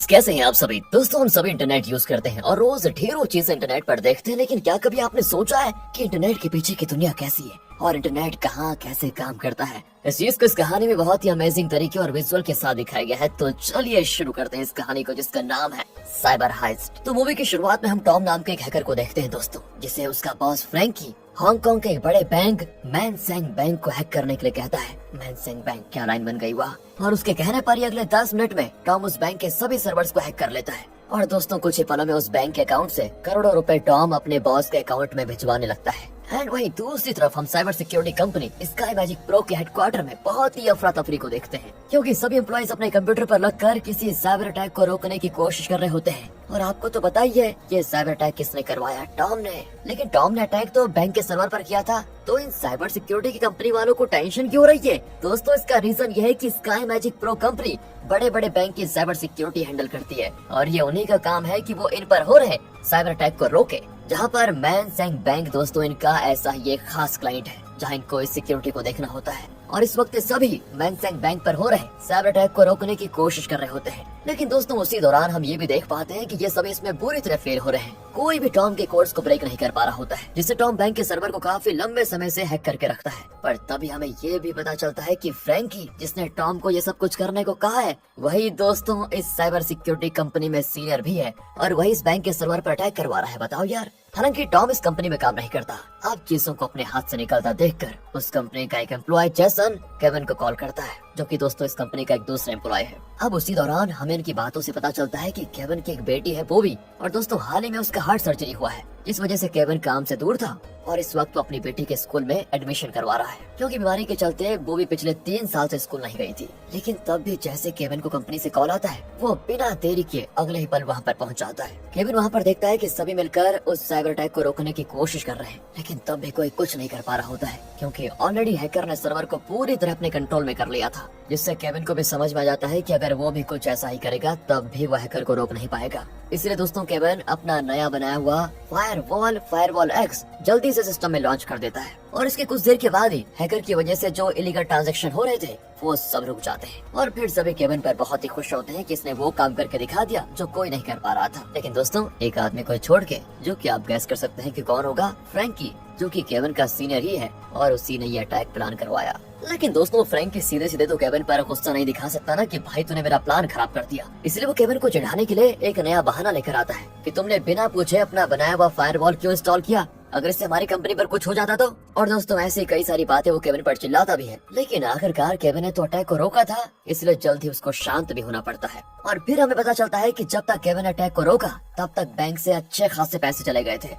कैसे हैं आप सभी दोस्तों। हम सभी इंटरनेट यूज करते हैं और रोज ढेरों चीजें इंटरनेट पर देखते हैं, लेकिन क्या कभी आपने सोचा है कि इंटरनेट के पीछे की दुनिया कैसी है और इंटरनेट कहाँ कैसे काम करता है। इस चीज को इस कहानी में बहुत ही अमेजिंग तरीके और विजुअल के साथ दिखाया गया है। तो चलिए शुरू करते हैं इस कहानी को, जिसका नाम है साइबर हाइस्ट। तो मूवी की शुरुआत में हम टॉम नाम के एक हैकर को देखते हैं दोस्तों, जिसे उसका बॉस फ्रैंकी हांगकांग के एक बड़े बैंक मैनसेंग बैंक को हैक करने के लिए कहता है। मैनसेंग बैंक क्या लाइन बन गई वाह। और उसके कहने पर ही अगले 10 मिनट में टॉम उस बैंक के सभी सर्वर्स को हैक कर लेता है। और दोस्तों कुछ ही पलों में उस बैंक के अकाउंट से करोड़ों रुपए टॉम अपने बॉस के अकाउंट में भिजवाने लगता है। एंड वहीं दूसरी तरफ हम cyber security company sky magic pro के हेडक्वार्टर में बहुत ही अफरा तफरी को देखते हैं, क्योंकि सभी एम्प्लॉइज अपने कंप्यूटर पर लगकर किसी साइबर अटैक को रोकने की कोशिश कर रहे होते हैं। और आपको तो पता ही है ये साइबर अटैक किसने करवाया, टॉम ने। लेकिन टॉम ने अटैक तो बैंक के सर्वर पर किया था, तो इन साइबर सिक्योरिटी की कंपनी वालों को टेंशन क्यों हो रही है दोस्तों? इसका रीजन ये है कि स्काई मैजिक प्रो कंपनी बड़े बड़े बैंक की साइबर सिक्योरिटी हैंडल करती है, और ये उन्हीं का काम है कि वो इन पर हो रहे साइबर अटैक को रोके। जहाँ पर मैनसेंग बैंक दोस्तों इनका ऐसा ही एक खास क्लाइंट है, जहाँ इनको इस सिक्योरिटी को देखना होता है। और इस वक्त सभी मैनसेंग बैंक पर हो रहे साइबर अटैक को रोकने की कोशिश कर रहे होते हैं। लेकिन दोस्तों उसी दौरान हम ये भी देख पाते हैं कि ये सभी इसमें बुरी तरह फेल हो रहे हैं। कोई भी टॉम के कोड्स को ब्रेक नहीं कर पा रहा होता है, जिससे टॉम बैंक के सर्वर को काफी लंबे समय से हैक करके रखता है। पर तभी हमें ये भी पता चलता है कि फ्रैंकी, जिसने टॉम को ये सब कुछ करने को कहा है, वही दोस्तों इस साइबर सिक्योरिटी कंपनी में सीनियर भी है, और वही इस बैंक के सर्वर पर अटैक करवा रहा है। बताओ यार। हालांकि टॉम इस कंपनी में काम नहीं करता। अब चीजों को अपने हाथ से निकलता देखकर उस कंपनी का एक एम्प्लॉय जैसन केविन को कॉल करता है, जो कि दोस्तों इस कंपनी का एक दूसरा एम्प्लॉय है। अब उसी दौरान हमें इनकी बातों से पता चलता है कि केविन की एक बेटी है बोबी, और दोस्तों हाल ही में उसका हार्ट सर्जरी हुआ है, इस वजह से केविन काम से दूर था और इस वक्त वो अपनी बेटी के स्कूल में एडमिशन करवा रहा है, क्योंकि बीमारी के चलते बोबी पिछले 3 साल से स्कूल नहीं गई थी। लेकिन तब भी जैसे केविन को कंपनी से कॉल आता है, वो बिना देरी किए अगले ही पल वहाँ पर पहुँच जाता है। केविन वहाँ पर देखता है कि सभी मिलकर उस साइबर अटैक को रोकने की कोशिश कर रहे हैं, लेकिन तब भी कोई कुछ नहीं कर पा रहा होता है, क्योंकि ऑलरेडी हैकर ने सर्वर को पूरी तरह अपने कंट्रोल में कर लिया था। जिससे केविन को भी समझ में आ जाता है कि अगर वो भी कुछ ऐसा ही करेगा तब भी वह हैकर को रोक नहीं पाएगा। इसलिए दोस्तों केविन अपना नया बनाया हुआ फायरवॉल एक्स जल्दी से सिस्टम में लॉन्च कर देता है, और इसके कुछ देर के बाद ही हैकर की वजह से जो इलीगल ट्रांजैक्शन हो रहे थे वो सब रुक जाते हैं। और फिर सभी केविन पर बहुत ही खुश होते हैं कि इसने वो काम करके दिखा दिया जो कोई नहीं कर पा रहा था। लेकिन दोस्तों एक आदमी को छोड़ के, जो कि आप गैस कर सकते हैं कि कौन होगा, फ्रैंकी, जो कि केविन का सीनियर ही है, और उसी ने ये अटैक प्लान करवाया। लेकिन दोस्तों फ्रैंकी सीधे सीधे तो केविन पर गुस्सा नहीं दिखा सकता ना कि भाई तूने मेरा प्लान खराब कर दिया। इसलिए वो केविन को चिढ़ाने के लिए एक नया बहाना लेकर आता है कि तुमने बिना पूछे अपना बनाया हुआ फायरवॉल क्यों इंस्टॉल किया, अगर इससे हमारी कंपनी पर कुछ हो जाता तो। और दोस्तों ऐसी कई सारी बातें वो केविन पर चिल्लाता भी है, लेकिन आखिरकार केविन ने तो अटैक को रोका था, इसलिए जल्द ही उसको शांत भी होना पड़ता है। और फिर हमें पता चलता है कि जब तक केविन अटैक को रोका तब तक बैंक से अच्छे खासे पैसे चले गए थे।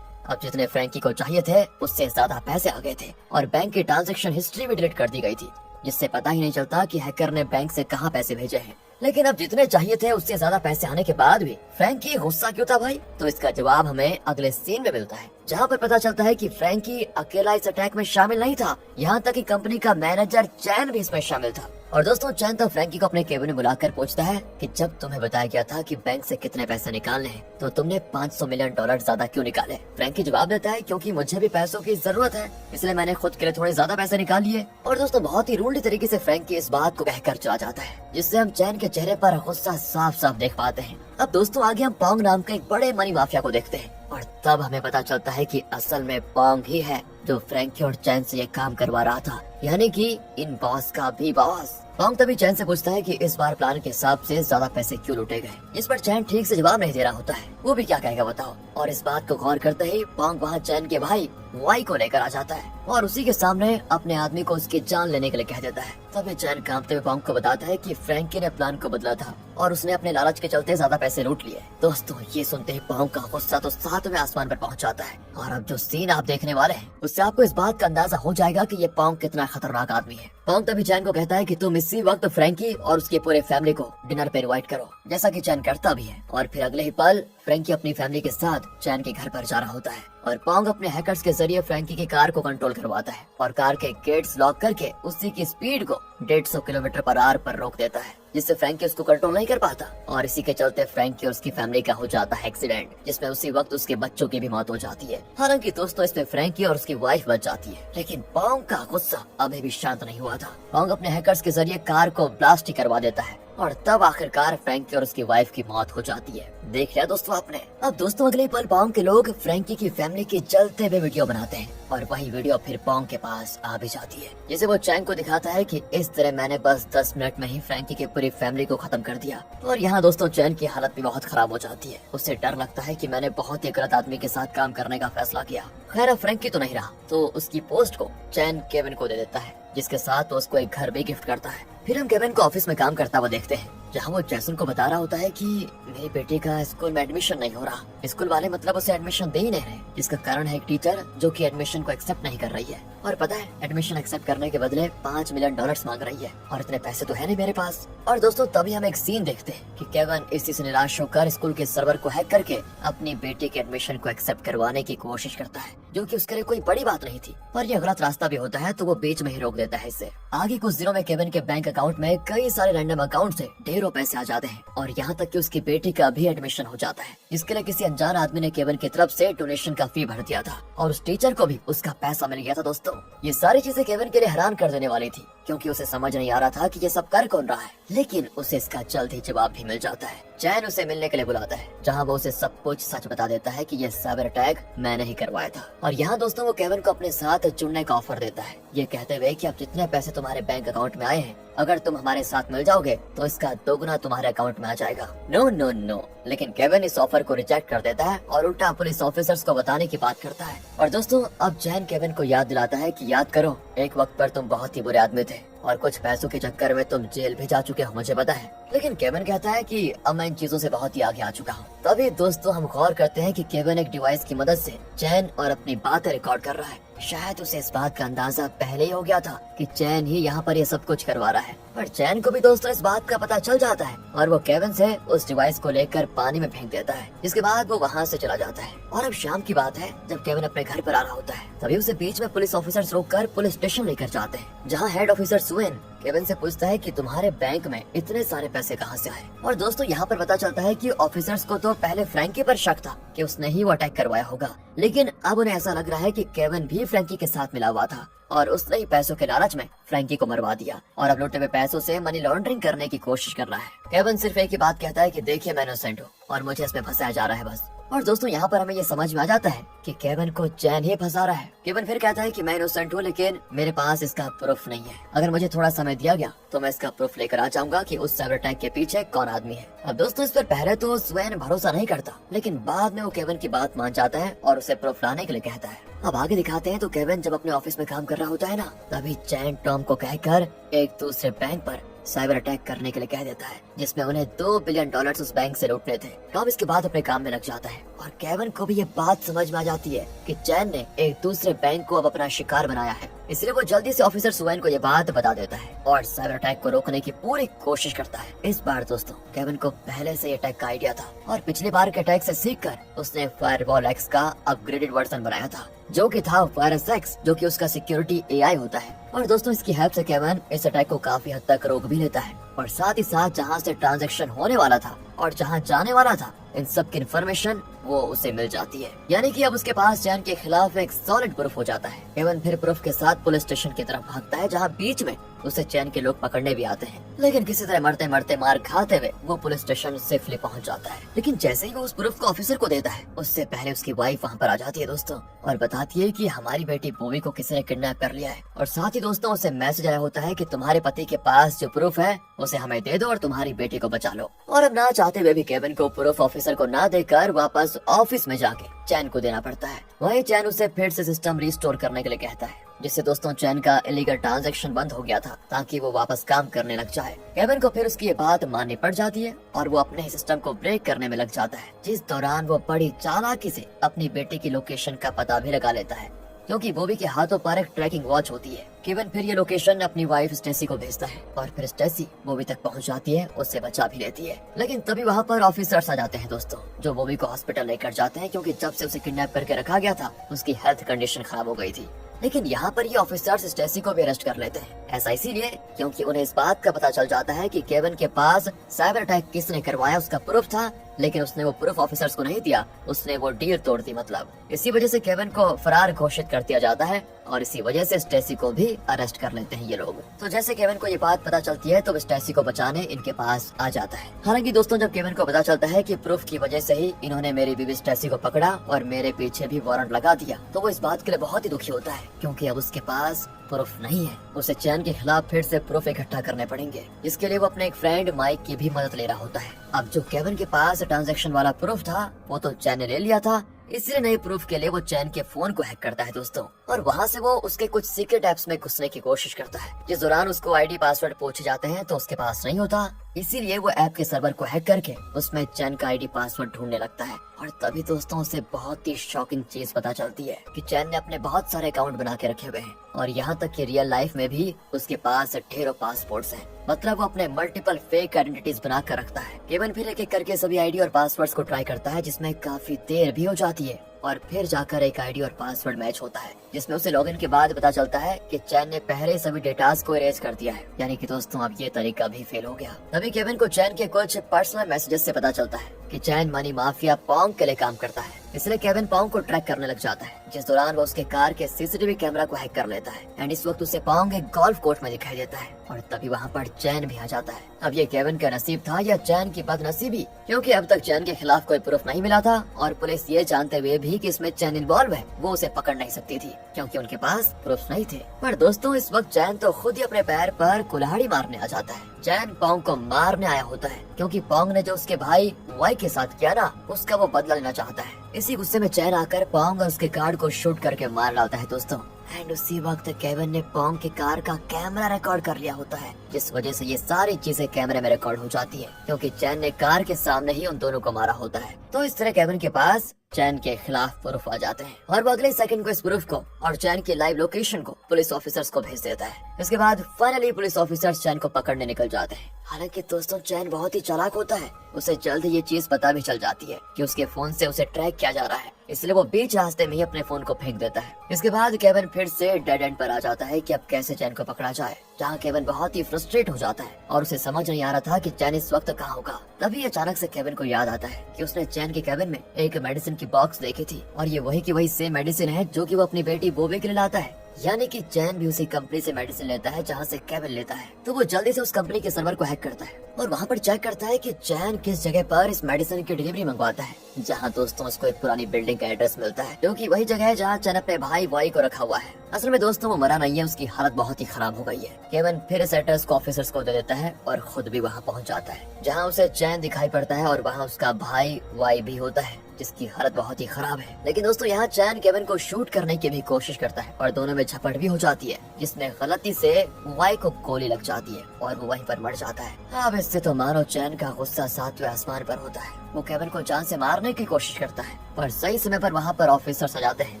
अब जितने फ्रैंकी को चाहिए थे उससे ज्यादा पैसे आ गए थे, और बैंक की ट्रांजैक्शन हिस्ट्री भी डिलीट कर दी गई थी, जिससे पता ही नहीं चलता कि हैकर ने बैंक से कहां पैसे भेजे हैं। लेकिन अब जितने चाहिए थे उससे ज्यादा पैसे आने के बाद भी फ्रैंकी गुस्सा क्यों था भाई? तो इसका जवाब हमें अगले सीन में मिलता है, जहाँ पर पता चलता है कि फ्रैंकी अकेला इस अटैक में शामिल नहीं था, यहाँ तक कि कंपनी का मैनेजर चैन भी इसमें शामिल था। और दोस्तों चैन तो फ्रैंकी को अपने केबिन में बुलाकर पूछता है कि जब तुम्हें बताया गया था कि बैंक से कितने पैसे निकालने हैं, तो तुमने $500 मिलियन ज्यादा क्यों निकाले? फ्रैंकी जवाब देता है क्योंकि मुझे भी पैसों की जरूरत है, इसलिए मैंने खुद के लिए थोड़े ज्यादा पैसे निकाल लिए। और दोस्तों बहुत ही रूढ़ी तरीके से फ्रैंकी इस बात को कहकर चला जाता है, जिससे हम चैन के चेहरे पर गुस्सा साफ साफ देख पाते हैं। अब दोस्तों आगे हम पोंग नाम के एक बड़े मनी माफिया को देखते हैं, और तब हमें पता चलता है कि असल में पोंग ही है जो फ्रैंकी और चैन से ये काम करवा रहा था, यानी कि इन बॉस का भी बॉस। पोंग तभी चैन से पूछता है कि इस बार प्लान के हिसाब से ज्यादा पैसे क्यों लूटे गए। इस पर चैन ठीक से जवाब नहीं दे रहा होता है, वो भी क्या कहेगा बताओ। और इस बात को गौर करते ही पोंग वहाँ चैन के भाई वाई को लेकर आ जाता है, और उसी के सामने अपने आदमी को उसकी जान लेने के लिए कह देता है। तभी चैन कांपते हुए पोंग को बताता है कि फ्रैंकी ने प्लान को बदला था और उसने अपने लालच के चलते ज्यादा पैसे लूट लिए। दोस्तों ये सुनते ही पोंग का गुस्सा तो 7वें आसमान पर पहुंच जाता है, और अब जो सीन आप देखने वाले हैं उससे आपको इस बात का अंदाजा हो जाएगा कि ये पोंग कितना खतरनाक आदमी है। पोंग तभी चैन को कहता है कि तुम इसी वक्त फ्रैंकी और उसके पूरे फैमिली को डिनर पे इनवाइट करो, जैसा कि चैन करता भी है। और फिर अगले ही पल फ्रैंकी अपनी फैमिली के साथ चैन के घर पर जा रहा होता है, और पोंग अपने हैकर्स के जरिए फ्रैंकी की कार को कंट्रोल करवाता है और कार के गेट्स लॉक करके उसी की स्पीड को 150 किलोमीटर पर आवर पर रोक देता है। जिससे फ्रैंकी उसको कंट्रोल नहीं कर पाता और इसी के चलते फ्रैंकी और उसकी फैमिली का हो जाता है एक्सीडेंट, जिसमें उसी वक्त उसके बच्चों की भी मौत हो जाती है। हालांकि दोस्तों इसमें फ्रैंकी और उसकी वाइफ बच जाती है, लेकिन पोंग का गुस्सा अभी भी शांत नहीं हुआ था। पोंग अपने हैकर्स के जरिए कार को ब्लास्ट ही करवा देता है और तब आखिरकार फ्रैंकी और उसकी वाइफ की मौत हो जाती है। देख लिया दोस्तों आपने। अब दोस्तों अगले पल पोंग के लोग फ्रैंकी की फैमिली की जलते हुए वीडियो बनाते हैं और वही वीडियो फिर पोंग के पास आ भी जाती है, जिसे वो चैंग को दिखाता है कि इस तरह मैंने बस 10 मिनट में ही फ्रैंकी की पूरी फैमिली को खत्म कर दिया। और यहाँ दोस्तों चैन की हालत भी बहुत खराब हो जाती है। उसे डर लगता है कि मैंने बहुत ही गलत आदमी के साथ काम करने का फैसला किया। खैर फ्रैंकी तो नहीं रहा तो उसकी पोस्ट को चैन केविन को दे देता है, जिसके साथ वो उसको एक घर भी गिफ्ट करता है। फिर हम केविन को ऑफिस में काम करता हुआ देखते हैं, जहाँ वो जैसन को बता रहा होता है कि मेरी बेटी का स्कूल में एडमिशन नहीं हो रहा। स्कूल वाले मतलब उसे एडमिशन दे ही नहीं रहे, जिसका कारण है एक टीचर जो कि एडमिशन को एक्सेप्ट नहीं कर रही है। और पता है एडमिशन एक्सेप्ट करने के बदले $5 मिलियन मांग रही है और इतने पैसे तो है नहीं मेरे पास। और दोस्तों तभी हम एक सीन देखते हैं कि केविन इसी से निराश होकर स्कूल के सर्वर को हैक करके अपनी बेटी के एडमिशन को एक्सेप्ट करवाने की कोशिश करता है, जो कि उसके लिए कोई बड़ी बात नहीं थी। पर यह गलत रास्ता भी होता है तो वो बीच में ही रोक देता है इसे। आगे कुछ दिनों में केविन के बैंक अकाउंट में कई सारे रैंडम अकाउंट से ढेरों पैसे आ जाते हैं और यहाँ तक कि उसकी बेटी का भी एडमिशन हो जाता है, जिसके लिए किसी अनजान आदमी ने केविन की तरफ से डोनेशन का फी भर दिया था और उस टीचर को भी उसका पैसा मिल गया था। दोस्तों ये सारी चीजें केविन के लिए हैरान कर देने वाली थी, क्योंकि उसे समझ नहीं आ रहा था कि ये सब कर कौन रहा है। लेकिन उसे इसका जल्द ही जवाब भी मिल जाता है। चैन उसे मिलने के लिए बुलाता है, जहां वो उसे सब कुछ सच बता देता है कि ये साइबर अटैक मैंने ही करवाया था। और यहाँ दोस्तों वो केविन को अपने साथ जुड़ने का ऑफर देता है, ये कहते हुए कि अब जितने पैसे तुम्हारे बैंक अकाउंट में आए हैं, अगर तुम हमारे साथ मिल जाओगे तो इसका दोगुना तुम्हारे अकाउंट में आ जाएगा। नो नो नो, लेकिन केविन इस ऑफर को रिजेक्ट कर देता है और उल्टा पुलिस ऑफिसर्स को बताने की बात करता है। और दोस्तों अब चैन केविन को याद दिलाता है कि याद करो एक वक्त पर तुम बहुत ही बुरे आदमी थे और कुछ पैसों के चक्कर में तुम जेल भी जा चुके हो, मुझे पता है। लेकिन केविन कहता है कि अब मैं इन चीजों से बहुत ही आगे आ चुका हूँ। तभी दोस्तों हम गौर करते हैं कि केविन एक डिवाइस की मदद से चैन और अपनी बातें रिकॉर्ड कर रहा है। शायद उसे इस बात का अंदाजा पहले ही हो गया था कि चैन ही यहाँ पर ये सब कुछ करवा रहा है। पर चैन को भी दोस्तों इस बात का पता चल जाता है और वो केविन से उस डिवाइस को लेकर पानी में फेंक देता है, जिसके बाद वो वहाँ से चला जाता है। और अब शाम की बात है, जब केविन अपने घर पर आ रहा होता है, तभी उसे बीच में पुलिस ऑफिसर्स रोककर पुलिस स्टेशन लेकर जाते हैं, जहाँ हेड ऑफिसर सुएन केविन से पूछता है कि तुम्हारे बैंक में इतने सारे पैसे कहाँ से आए। और दोस्तों यहाँ पर पता चलता है कि ऑफिसर्स को तो पहले फ्रैंकी पर शक था कि उसने ही वो अटैक करवाया होगा, लेकिन अब उन्हें ऐसा लग रहा है कि केविन भी फ्रैंकी के साथ मिला हुआ था और उसने ही पैसों के लालच में फ्रैंकी को मरवा दिया और अब लौटे हुए पैसों से मनी लॉन्ड्रिंग करने की कोशिश कर रहा है। केविन सिर्फ एक ही बात कहता है कि देखिए मैं इनोसेंट हूँ और मुझे इसमें फंसाया जा रहा है बस। और दोस्तों यहाँ पर हमें ये समझ में आ जाता है कि केविन को चैन ही फंसा रहा है। केविन फिर कहता है कि मैं इनोसेंट हूँ, लेकिन मेरे पास इसका प्रूफ नहीं है। अगर मुझे थोड़ा समय दिया गया तो मैं इसका प्रूफ लेकर आ जाऊंगा कि उस साइबर अटैक के पीछे कौन आदमी है। अब दोस्तों इस पर पहले तो स्वयं भरोसा नहीं करता, लेकिन बाद में वो केविन की बात मान जाता है और उसे प्रूफ लाने के लिए कहता है। अब आगे दिखाते हैं तो केविन जब अपने ऑफिस में काम कर रहा होता है ना, तभी चैन टॉम को कहकर एक दूसरे बैंक पर साइबर अटैक करने के लिए कह देता है, जिसमें उन्हें $2 बिलियन उस बैंक से लूटने थे। टॉम इसके बाद अपने काम में लग जाता है और केविन को भी ये बात समझ में आ जाती है कि चैन ने एक दूसरे बैंक को अब अपना शिकार बनाया है, इसलिए वो जल्दी से ऑफिसर सुएन को ये बात बता देता है और साइबर अटैक को रोकने की पूरी कोशिश करता है। इस बार दोस्तों केविन को पहले से अटैक का आइडिया था और पिछली बार के अटैक से सीखकर उसने फायरवॉल एक्स का अपग्रेडेड वर्जन बनाया था, जो कि था वायरस एक्स, जो कि उसका सिक्योरिटी एआई होता है। और दोस्तों इसकी हेल्प से केविन इस अटैक को काफी हद तक रोक भी लेता है और साथ ही साथ जहां से ट्रांजैक्शन होने वाला था और जहां जाने वाला था, इन सब की इन्फॉर्मेशन वो उसे मिल जाती है। यानी कि अब उसके पास चैन के खिलाफ एक सॉलिड प्रूफ हो जाता है। केविन फिर प्रूफ के साथ पुलिस स्टेशन की तरफ भागता है, जहां बीच में उसे चैन के लोग पकड़ने भी आते हैं, लेकिन किसी तरह मरते मरते मार खाते हुए वो पुलिस स्टेशन सेफली पहुंच जाता है। लेकिन जैसे ही वो उस प्रूफ को ऑफिसर को देता है, उससे पहले उसकी वाइफ वहां पर आ जाती है दोस्तों और बताती है कि हमारी बेटी बॉबी को किसी ने किडनैप कर लिया है। और साथ ही दोस्तों उसे मैसेज आया होता है कि तुम्हारे पति के पास जो प्रूफ है उसे हमें दे दो और तुम्हारी बेटी को बचा लो। और अब ना चाहते हुए भी केविन को प्रूफ ऑफिसर को ना देकर वापस ऑफिस में जाके चैन को देना पड़ता है। वहीं चैन उसे फिर से सिस्टम रिस्टोर करने के लिए कहता है, जिससे दोस्तों चैन का इलीगल ट्रांजैक्शन बंद हो गया था ताकि वो वापस काम करने लग जाए। केविन को फिर उसकी ये बात माननी पड़ जाती है और वो अपने ही सिस्टम को ब्रेक करने में लग जाता है, जिस दौरान वो बड़ी चालाकी से अपनी बेटी की लोकेशन का पता भी लगा लेता है, क्योंकि बॉबी के हाथों पर एक ट्रैकिंग वॉच होती है। केविन फिर ये लोकेशन अपनी वाइफ स्टेसी को भेजता है और फिर स्टेसी बॉबी तक पहुंच जाती है, उससे बचा भी लेती है। लेकिन तभी वहां पर ऑफिसर्स आ जाते हैं दोस्तों, जो बॉबी को हॉस्पिटल लेकर जाते हैं, क्योंकि जब से उसे किडनैप करके रखा गया था उसकी हेल्थ कंडीशन खराब हो गई थी। लेकिन यहाँ पर ये ऑफिसर्स स्टेसी को भी अरेस्ट कर लेते हैं। ऐसा इसीलिए क्योंकि उन्हें इस बात का पता चल जाता है कि केविन के पास साइबर अटैक किसने करवाया उसका प्रूफ था, लेकिन उसने वो प्रूफ ऑफिसर्स को नहीं दिया, उसने वो डील तोड़ दी। मतलब इसी वजह से केविन को फरार घोषित कर दिया जाता है और इसी वजह से स्टेसी को भी अरेस्ट कर लेते हैं ये लोग। तो जैसे केविन को ये बात पता चलती है तो वो स्टेसी को बचाने इनके पास आ जाता है। हालांकि दोस्तों जब केविन को पता चलता है कि प्रूफ की वजह से ही इन्होंने मेरी बीवी स्टेसी को पकड़ा और मेरे पीछे भी वारंट लगा दिया, तो वो इस बात के लिए बहुत ही दुखी होता है क्योंकि अब उसके पास प्रूफ नहीं है। उसे चैन के खिलाफ फिर से प्रूफ इकट्ठा करने पड़ेंगे, जिसके लिए वो अपने एक फ्रेंड माइक की भी मदद ले रहा होता है। अब जो केविन के पास ट्रांजैक्शन वाला प्रूफ था वो तो चैन ने ले लिया था, इसलिए नए प्रूफ के लिए वो चैन के फोन को हैक करता है दोस्तों, और वहाँ से वो उसके कुछ सीक्रेट ऐप्स में घुसने की कोशिश करता है। जिस दौरान उसको आईडी पासवर्ड पूछे जाते हैं तो उसके पास नहीं होता, इसीलिए वो ऐप के सर्वर को हैक करके उसमें चैन का आईडी पासवर्ड ढूंढने लगता है। और तभी दोस्तों उसे बहुत ही शॉकिंग चीज पता चलती है कि चैन ने अपने बहुत सारे अकाउंट बना के रखे हुए हैं और यहाँ तक कि रियल लाइफ में भी उसके पास ढेरों पासपोर्ट्स हैं। मतलब वो अपने मल्टीपल फेक आइडेंटिटीज बना कर रखता है। केविन फिर एक एक करके सभी आईडी और पासवर्ड्स को ट्राई करता है, जिसमें काफी देर भी हो जाती है और फिर जाकर एक आईडी और पासवर्ड मैच होता है, जिसमें उसे लॉगिन के बाद पता चलता है कि चैन ने पहले सभी डेटास को इरेज कर दिया है। यानी कि दोस्तों अब ये तरीका भी फेल हो गया। तभी केविन को चैन के कुछ पर्सनल मैसेजेस से पता चलता है कि चैन मनी माफिया पोंग के लिए काम करता है, इसलिए केविन पोंग को ट्रैक करने लग जाता है। जिस दौरान वो उसके कार के सीसीटीवी कैमरा को हैक कर लेता है एंड इस वक्त उसे पोंग एक गोल्फ कोर्ट में दिखाई देता है और तभी वहाँ पर चैन भी आ जाता है। अब ये केविन का नसीब था या चैन की बदनसीबी, क्योंकि अब तक चैन के खिलाफ कोई प्रूफ नहीं मिला था और पुलिस ये जानते हुए भी कि इसमें चैन इन्वॉल्व है वो उसे पकड़ नहीं सकती थी क्योंकि उनके पास प्रूफ नहीं थे। पर दोस्तों इस वक्त चैन तो खुद ही अपने पैर पर कुल्हाड़ी मारने आ जाता है। चैन पोंग को मारने आया होता है क्योंकि पोंग ने जो उसके भाई वाई के साथ किया ना उसका वो बदला लेना चाहता है। इसी गुस्से में चैन आकर पोंग और उसके कार्ड को शूट करके मार डालता है दोस्तों। एंड उसी वक्त केविन ने पोंग की कार का कैमरा रिकॉर्ड कर लिया होता है, जिस वजह से ये सारी चीजें कैमरे में रिकॉर्ड हो जाती है क्योंकि चैन ने कार के सामने ही उन दोनों को मारा होता है। तो इस तरह केविन के पास चैन के खिलाफ प्रूफ आ जाते हैं और वो अगले सेकंड को इस प्रूफ को और चैन की लाइव लोकेशन को पुलिस ऑफिसर्स को भेज देता है। इसके बाद फाइनली पुलिस ऑफिसर्स चैन को पकड़ने निकल जाते हैं। हालांकि दोस्तों चैन बहुत ही चालाक होता है, उसे जल्द ये चीज पता भी चल जाती है कि उसके फोन से उसे ट्रैक किया जा रहा है, इसलिए वो बीच रास्ते में ही अपने फोन को फेंक देता है। इसके बाद केविन फिर से डेड एंड पर आ जाता है कि अब कैसे चैन को पकड़ा जाए, जहाँ केविन बहुत ही फ्रस्ट्रेट हो जाता है और उसे समझ नहीं आ रहा था कि चैन इस वक्त कहाँ होगा। तभी अचानक से केविन को याद आता है कि उसने चैन के केबिन में एक मेडिसिन की बॉक्स देखी थी और ये वही की वही सेम मेडिसिन है जो कि वो अपनी बेटी बोबे के लिए लाता है। यानी कि चैन भी उसी कंपनी से मेडिसिन लेता है जहाँ से केविन लेता है। तो वो जल्दी से उस कंपनी के सर्वर को हैक करता है और वहाँ पर चेक करता है कि चैन किस जगह पर इस मेडिसिन की डिलीवरी मंगवाता है, जहाँ दोस्तों उसको एक पुरानी बिल्डिंग का एड्रेस मिलता है जो कि वही जगह है जहाँ चैन अपने भाई वाई को रखा हुआ है। असल में दोस्तों वो मरा नहीं है, उसकी हालत बहुत ही खराब हो गई है। केविन फिर इस एड्रेस को ऑफिसर्स को दे देता है और खुद भी वहाँ पहुँच जाता है, जहाँ उसे चैन दिखाई पड़ता है और वहाँ उसका भाई वाई भी होता है जिसकी हालत बहुत ही खराब है। लेकिन दोस्तों यहाँ चैन केविन को शूट करने की भी कोशिश करता है और दोनों में झपट भी हो जाती है, जिसमें गलती से वाई को गोली लग जाती है और वो वहीं पर मर जाता है। अब इससे तो मानो चैन का गुस्सा 7वें आसमान पर होता है। वो केविन को जान से मारने की कोशिश करता है पर सही समय पर वहाँ पर ऑफिसर्स आ जाते हैं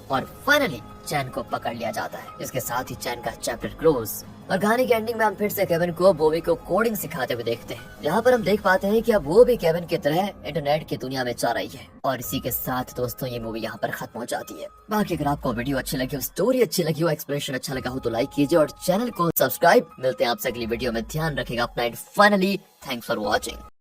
और फाइनली चैन को पकड़ लिया जाता है। इसके साथ ही चैन का चैप्टर क्लोज। और कहानी की एंडिंग में हम फिर से केविन को बोबी को कोडिंग सिखाते हुए देखते हैं, जहाँ पर हम देख पाते हैं कि अब वो भी केविन की तरह इंटरनेट की दुनिया में जा रही है। और इसी के साथ दोस्तों ये मूवी यहाँ पर खत्म हो जाती है। बाकी अगर आपको वीडियो अच्छी लगी हो, स्टोरी अच्छी लगी हो, एक्सप्लेनेशन अच्छा लगा हो तो लाइक कीजिए और चैनल को सब्सक्राइब। मिलते हैं आपसे अगली वीडियो में, ध्यान रखिएगा अपना। Finally thanks for watching.